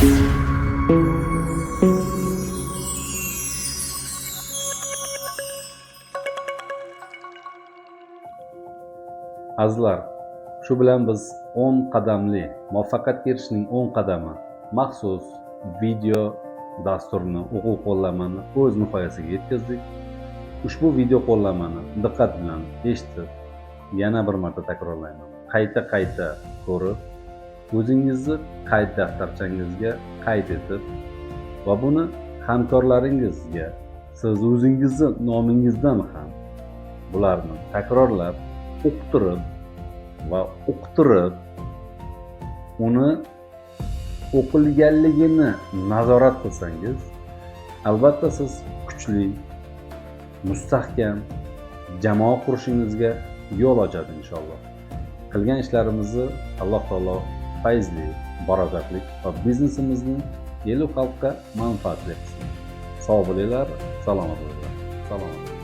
Azizlar, shu bilan biz 10 qadamli muvaffaqiyatga erishishning 10 qadami maxsus video dasturini, o'quv qo'llanmani o'z nihoyasiga yetkazdik. Ushbu video qo'llanmani diqqat bilan eshitib, yana bir marta takrorlayman. Qayta ko'rib, o'zingizni qayd daftarchangizga qayd etib va buni hamkorlaringizga, siz o'zingizni nomingizdan ham bularni takrorlab, o'qtirib, uni o'qilganligini nazorat qilsangiz, albatta siz kuchli, mustahkam jamoa qurishingizga yo'l ochadi inshaalloh. Qilgan ishlarimizni Alloh taolo fayzli, barakatli va biznesimizni elu xalqqa manfaatli qilsin. Sog' bo'linglar, salomat bo'linglar. Salomat.